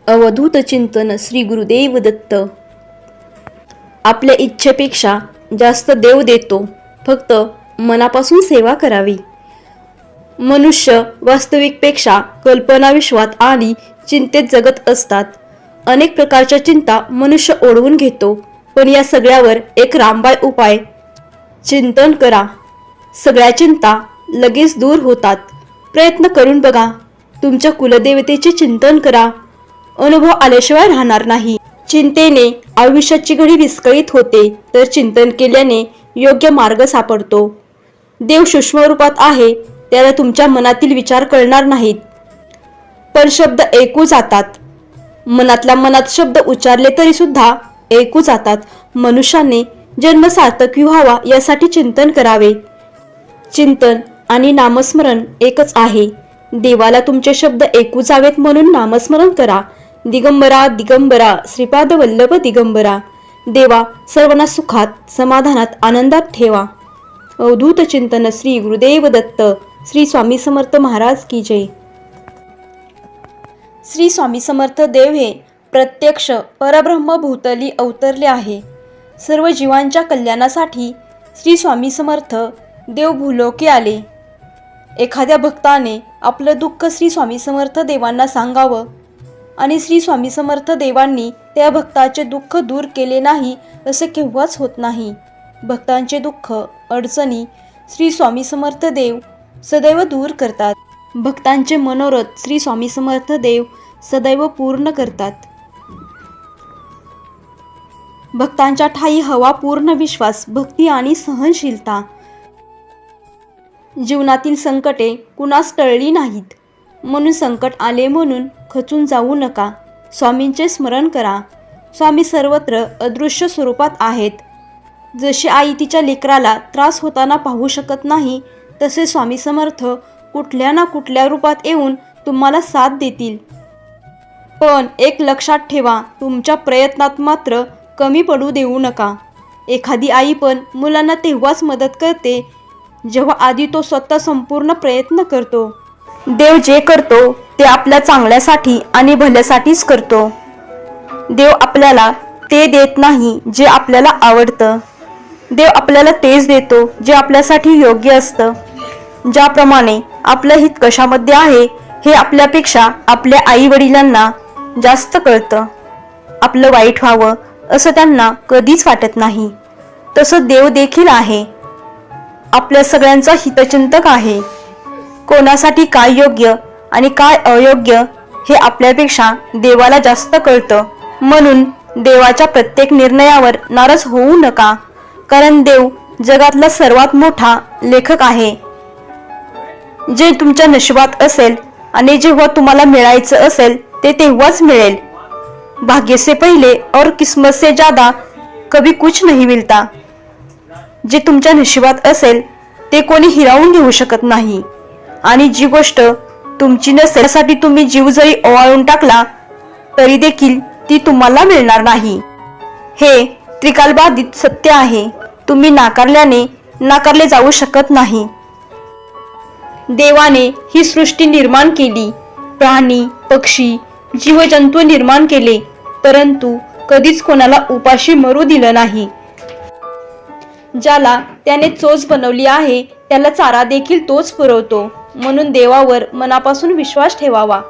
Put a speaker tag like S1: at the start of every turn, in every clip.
S1: अवधूत चिंतन श्री गुरुदेव दत्त. आपल्या इच्छेपेक्षा जास्त देव देतो, फक्त मनापासून सेवा करावी. मनुष्य वास्तविकपेक्षा कल्पनाविश्वात आणि चिंतेत जगत असतात. अनेक प्रकारच्या चिंता मनुष्य ओढवून घेतो, पण या सगळ्यावर एक रामबाण उपाय: चिंतन करा. सगळ्या चिंता लगेच दूर होतात. प्रयत्न करून बघा. तुमच्या कुलदेवतेचे चिंतन करा. अनुभव आल्याशिवाय राहणार नाही. चिंतेने आयुष्याची घडी विस्कळीत होते, तर चिंतन केल्याने योग्य मार्ग सापडतो. देव सूक्ष्म रूपात आहे, त्याला तुमच्या मनातील विचार कळणार नाहीत, पण शब्द ऐकू जातात. मनातल्या मनात शब्द उच्चारले तरी सुद्धा ऐकू जातात. मनुष्याने जन्म सार्थक व्हावा यासाठी चिंतन करावे. चिंतन आणि नामस्मरण एकच आहे. देवाला तुमचे शब्द ऐकू जावेत म्हणून नामस्मरण करा. दिगंबरा दिगंबरा श्रीपाद वल्लभ दिगंबरा. देवा सर्वांना सुखात, समाधानात, आनंदात ठेवा. अवधूत चिंतन श्री गुरुदेव दत्त. श्री स्वामी समर्थ महाराज की जय. श्री स्वामी समर्थ देव हे प्रत्यक्ष परब्रह्म भूतली अवतरले आहे. सर्व जीवांच्या कल्याणासाठी श्री स्वामी समर्थ देव भूलोकी आले. एखाद्या भक्ताने आपलं दुःख श्री स्वामी समर्थ देवांना सांगावं आणि श्री स्वामी समर्थ देवांनी त्या भक्ताचे दुःख दूर केले नाही असे केव्हाच होत नाही. भक्तांचे दुःख, अडचणी श्री स्वामी समर्थ देव सदैव दूर करतात. भक्तांचे मनोरथ श्री स्वामी समर्थ देव सदैव पूर्ण करतात. भक्तांच्या ठायी हवा पूर्ण विश्वास, भक्ती आणि सहनशीलता. जीवनातील संकटे कुणास टळली नाहीत, म्हणून संकट आले म्हणून खचून जाऊ नका. स्वामींचे स्मरण करा. स्वामी सर्वत्र अदृश्य स्वरूपात आहेत. जशी आई तिच्या लेकराला त्रास होताना पाहू शकत नाही, तसे स्वामी समर्थ कुठल्या ना कुठल्या रूपात येऊन तुम्हाला साथ देतील. पण एक लक्षात ठेवा, तुमच्या प्रयत्नात मात्र कमी पडू देऊ नका. एखादी आई पण मुलांना तेव्हाच मदत करते जेव्हा आधी तो स्वतः संपूर्ण प्रयत्न करतो. देव जे करतो ते आपल्या चांगल्यासाठी आणि भल्यासाठीच करतो. देव आपल्याला ते देत नाही जे आपल्याला आवडतं. देव आपल्याला तेच देतो जे आपल्यासाठी योग्य असतं. ज्याप्रमाणे आपलं हित कशामध्ये आहे हे आपल्यापेक्षा आपल्या आई वडिलांना जास्त कळतं. आपलं वाईट व्हावं असं त्यांना कधीच वाटत नाही. तसं देव देखील आहे. आपल्या सगळ्यांचा हितचिंतक आहे. कोणासाठी काय योग्य आणि काय अयोग्य हे आपल्यापेक्षा देवाला जास्त कळतं. म्हणून देवाच्या प्रत्येक निर्णयावर नाराज होऊ नका, कारण देव जगातला सर्वात मोठा लेखक आहे. जे तुमच्या नशिबात असेल आणि जेव्हा तुम्हाला मिळायचं असेल ते तेव्हाच मिळेल. भाग्य से पहिले और किस्मत से ज्यादा कभी कुछ नहीं मिलता. जे तुमच्या नशिबात असेल ते कोणी हिरावून घेऊ शकत नाही, आणि जी गोष्ट तुमची नसेल त्यासाठी तुम्ही जीव जरी ओवाळून टाकला तरी देखील ती तुम्हाला मिळणार नाही. हे त्रिकालबाधित सत्य आहे. तुम्ही नाकारल्याने नाकारले जाऊ शकत नाही. देवाने ही सृष्टी निर्माण केली, प्राणी, पक्षी, जीवजंतू निर्माण केले, परंतु कधीच कोणाला उपाशी मरू दिलं नाही. ज्याला त्याने चोच बनवली आहे त्याला चारा देखील तोच पुरवतो. म्हणून देवावर मनापासून विश्वास ठेवावा.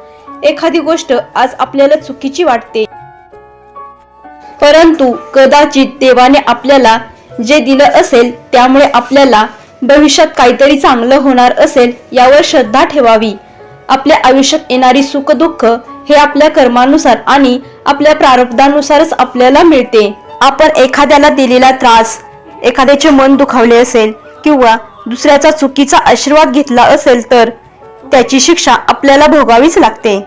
S1: एखादी गोष्ट आज आपल्याला चुकीची वाटते, परंतु कदाचित देवाने आपल्याला जे दिलं असेल त्यामुळे आपल्याला भविष्यात काहीतरी चांगलं होणार असेल यावर श्रद्धा ठेवावी. आपल्या आयुष्यात येणारी सुख दुःख हे आपल्या कर्मानुसार आणि आपल्या प्रारब्धानुसारच आपल्याला मिळते. आपण एखाद्याला दिलेला त्रास, एखाद्याचे मन दुखावले असेल किंवा दुसऱ्याचा चुकीचा आशीर्वाद घेतला असेल तर त्याची शिक्षा आपल्याला भोगावीच लागते.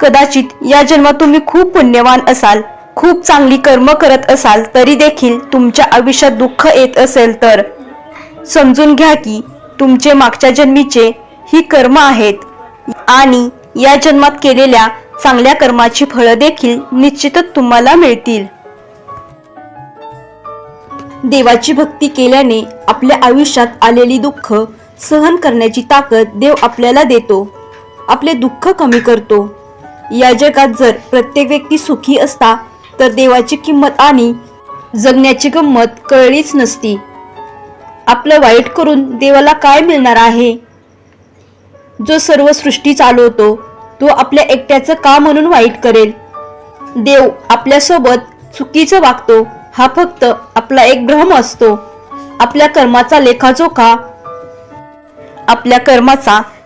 S1: कदाचित या जन्मात तुम्ही खूप पुण्यवान असाल, खूप चांगली कर्म करत असाल, तरी देखील तुमच्या आयुष्यात दुःख येत असेल तर समजून घ्या की तुमचे मागच्या जन्मीचे ही कर्म आहेत आणि या जन्मात केलेल्या चांगल्या कर्माची फळं देखील निश्चितच तुम्हाला मिळतील. देवाची भक्ती केल्याने आपल्या आयुष्यात आलेली दुःख सहन करण्याची ताकद देव आपल्याला देतो. आपले दुःख कमी करतो. या जगात जर प्रत्येक व्यक्ती सुखी असता तर देवाची किंमत आणि जगण्याची गंमत कळलीच नसती. आपलं वाईट करून देवाला काय मिळणार आहे? जो सर्व सृष्टी चालवतो तो आपल्या एकट्याचं का म्हणून वाईट करेल? देव आपल्यासोबत चुकीचं वागतो हा फक्त आपला एक भ्रम असतो. आपल्या कर्माचा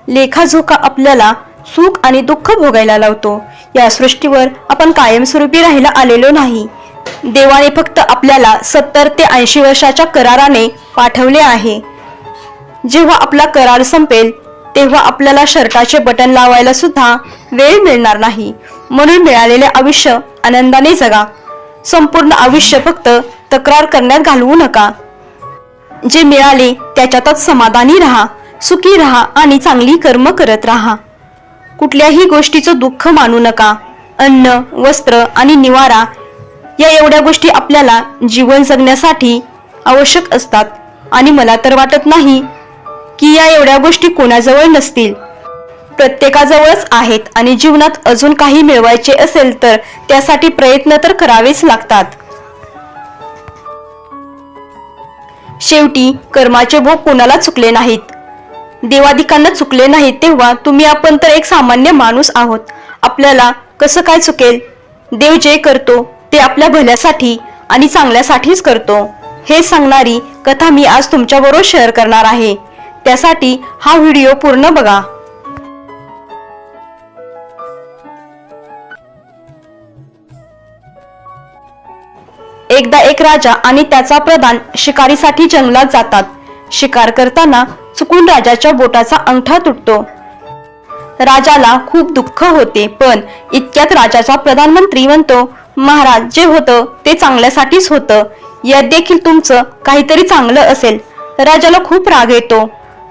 S1: लेखाजोखा आपल्याला सुख आणि दुःख भोगायला लावतो. या सृष्टीवर आपण कायमस्वरूपी राहायला आलेलो नाही. देवाने फक्त आपल्याला 70 ते 80 वर्षाच्या कराराने पाठवले आहे. जेव्हा आपला करार संपेल तेव्हा आपल्याला शर्टाचे बटन लावायला सुद्धा वेळ मिळणार नाही. म्हणून मिळालेले आयुष्य आनंदाने जगा. संपूर्ण आयुष्य फक्त तक्रार करण्यात घालवू नका. जे मिळाले त्याच्यातच समाधानी राहा, सुखी राहा आणि चांगली कर्म करत राहा. कुठल्याही गोष्टीचं दुःख मानू नका. अन्न, वस्त्र आणि निवारा या एवढ्या गोष्टी आपल्याला जीवन जगण्यासाठी आवश्यक असतात आणि मला तर वाटत नाही की या एवढ्या गोष्टी कोणाजवळ नसतील. प्रत्येकाजवळच आहेत आणि जीवनात अजून काही मिळवायचे असेल तर त्यासाठी प्रयत्न तर करावेच लागतात. शेवटी कर्माचे भोग कोणाला चुकले नाहीत. देवादिकांना चुकले नाहीत तेव्हा तुम्ही आपण तर एक सामान्य माणूस आहोत. आपल्याला कसं काय चुकेल? देव जे करतो ते आपल्या भल्यासाठी आणि चांगल्यासाठीच करतो हे सांगणारी कथा मी आज तुमच्याबरोबर शेअर करणार आहे. त्यासाठी हा व्हिडिओ पूर्ण बघा. एकदा एक राजा आणि त्याचा प्रधान शिकारीसाठी जंगलात जातात. शिकार करताना चुकून राजाच्या बोटाचा अंगठा तुटतो. राजाला खूप दुःख होते. पण इतक्यात राजाचा प्रधानमंत्री म्हणतो, महाराज, जे होतं ते चांगल्यासाठीच होतं. यात देखील तुमचं काहीतरी चांगलं असेल. राजाला खूप राग येतो.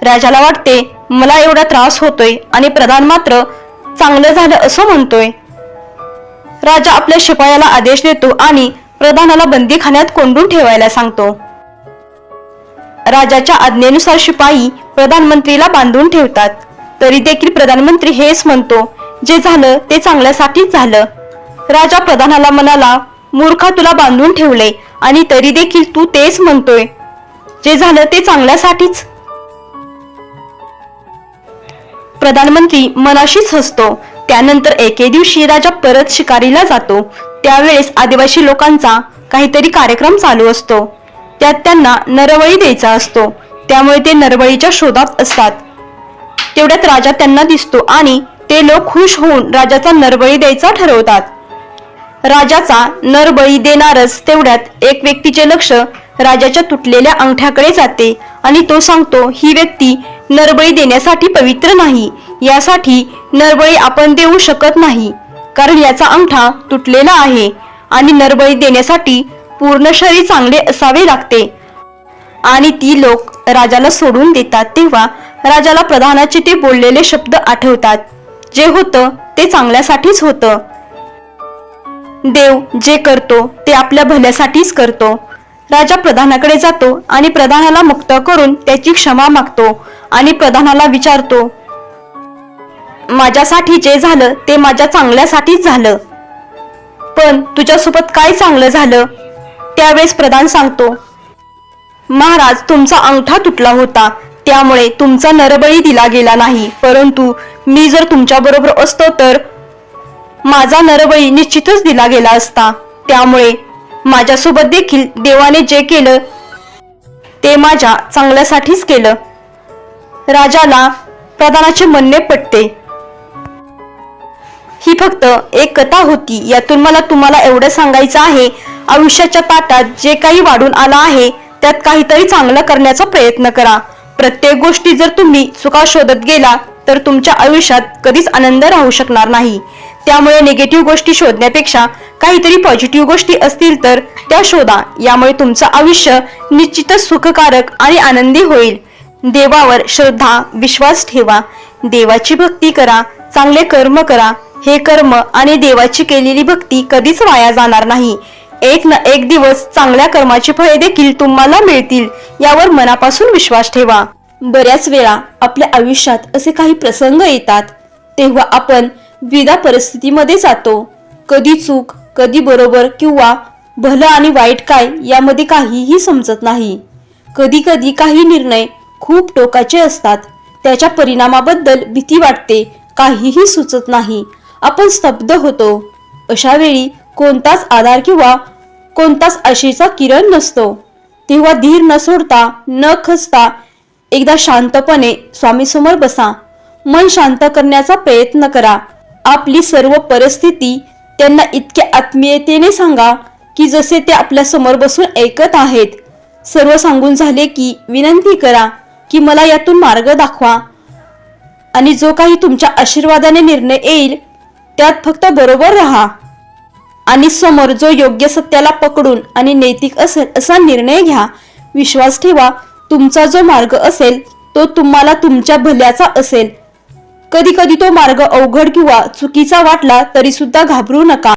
S1: राजाला वाटते मला एवढा त्रास होतोय आणि प्रधान मात्र चांगलं झालं असं म्हणतोय. राजा आपल्या शिपायाला आदेश देतो आणि प्रधानाला बंदीखान्यात कोंडून ठेवायला सांगतो. राजाच्या आज्ञेनुसार शिपाई प्रधानमंत्रीला बांधून ठेवतात. तरी देखील प्रधानमंत्री हेच म्हणतो, जे झालं ते चांगल्यासाठीच झालं. राजा प्रधानाला म्हणाला, मूर्खा, तुला बांधून ठेवले आणि तरी देखील तू तेच म्हणतोय, जे झालं ते चांगल्यासाठीच. प्रधानमंत्री मनाशीच हसतो. त्यानंतर एके दिवशी राजा परत शिकारीला जातो. त्यावेळेस आदिवासी लोकांचा काहीतरी कार्यक्रम चालू असतो. त्यात त्यांना नरबळी द्यायचा असतो. त्यामुळे ते नरबळीच्या शोधात असतात. तेवढ्यात राजा त्यांना दिसतो आणि ते लोक खुश होऊन राजाचा नरबळी द्यायचा ठरवतात. राजाचा नरबळी देणारच तेवढ्यात एक व्यक्तीचे लक्ष राजाच्या तुटलेल्या अंगठ्याकडे जाते आणि तो सांगतो, ही व्यक्ती नरबळी देण्यासाठी पवित्र नाही. यासाठी नरबळी आपण देऊ शकत नाही, कारण याचा अंगठा तुटलेला आहे आणि नरबळी देण्यासाठी पूर्ण शरीर चांगले असावे लागते. आणि ती लोक राजाला सोडून देतात. तेव्हा राजाला प्रधानाचे ते बोललेले शब्द आठवतात, जे होतं ते चांगल्यासाठीच होतं. देव जे करतो ते आपल्या भल्यासाठीच करतो. राजा प्रधानाकडे जातो आणि प्रधानाला मुक्त करून त्याची क्षमा मागतो आणि प्रधानाला विचारतो, माझ्यासाठी जे झालं ते माझ्या चांगल्यासाठीच झालं, पण तुझ्यासोबत काय चांगलं झालं? त्यावेळेस प्रधान सांगतो, महाराज, तुमचा अंगठा तुटला होता त्यामुळे तुमचा नरबळी दिला गेला नाही. परंतु मी जर तुमच्या बरोबर असतो तर माझा नरबळी निश्चितच दिला गेला असता. त्यामुळे माझ्यासोबत देखील देवाने जे केलं ते माझ्या चांगल्यासाठीच केलं. राजाला प्रधानाचे म्हणणे पटते. ही फक्त एक कथा होती. यातून मला तुम्हाला एवढं सांगायचं आहे, आयुष्याच्या ताटात जे काही वाढून आलं आहे त्यात काहीतरी चांगलं करण्याचा प्रयत्न करा. प्रत्येक गोष्टी जर तुम्ही चुका शोधत गेला तर तुमच्या आयुष्यात कधीच आनंद राहू शकणार नाही. त्यामुळे निगेटिव्ह गोष्टी शोधण्यापेक्षा काहीतरी पॉझिटिव्ह गोष्टी असतील तर त्या शोधा. यामुळे तुमचं आयुष्य निश्चितच सुखकारक आणि आनंदी होईल. देवावर श्रद्धा, विश्वास ठेवा. देवाची भक्ती करा, चांगले कर्म करा. हे कर्म आणि देवाची केलेली भक्ती कधीच वाया जाणार नाही. एक ना एक दिवस चांगल्या कर्माची फळे देखील तुम्हाला मिळतील, यावर मनापासून विश्वास ठेवा. बऱ्याच वेळा आपल्या आयुष्यात असे काही प्रसंग येतात तेव्हा आपण द्विधा परिस्थितीमध्ये जातो. कधी चूक, कधी बरोबर किंवा भलं आणि वाईट काय यामध्ये काहीही समजत नाही. कधी कधी काही निर्णय खूप टोकाचे असतात. त्याच्या परिणामाबद्दल भीती वाटते, काहीही सुचत नाही. आपण स्तब्ध होतो. अशा वेळी कोणताच आधार किंवा कोणताच आशेचा किरण नसतो. तेव्हा धीर न सोडता, न खचता एकदा शांतपणे स्वामीसमोर बसा. मन शांत करण्याचा प्रयत्न करा. आपली सर्व परिस्थिती त्यांना इतक्या आत्मीयतेने सांगा की जसे ते आपल्या समोर बसून ऐकत आहेत. सर्व सांगून झाले की विनंती करा की मला यातून मार्ग दाखवा आणि जो काही तुमच्या आशीर्वादाने निर्णय येईल त्यात फक्त बरोबर राहा आणि समोर जो योग्य सत्याला पकडून आणि नैतिक असेल असा निर्णय घ्या. विश्वास ठेवा, तुमचा जो मार्ग असेल तो तुम्हाला तुमच्या भल्याचा असेल. कधी कधी तो मार्ग अवघड किंवा चुकीचा वाटला तरी सुद्धा घाबरू नका,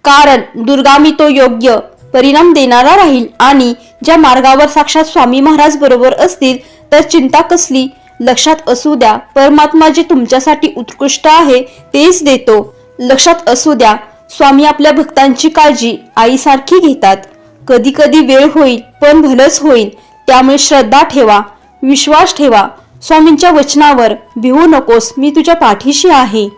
S1: कारण दुर्गामी तो योग्य परिणाम देणारा राहील. आणि ज्या मार्गावर साक्षात स्वामी महाराज बरोबर असतील तर चिंता कसली. लक्षात असू द्या, परमात्मा जे तुमच्यासाठी उत्कृष्ट आहे तेच देतो. लक्षात असू द्या, स्वामी आपल्या भक्तांची काळजी आईसारखी घेतात. कधी कधी वेळ होईल पण भलंच होईल. त्यामुळे श्रद्धा ठेवा, विश्वास ठेवा. स्वामींच्या वचनावर भिवू नकोस, मी तुझ्या पाठीशी आहे.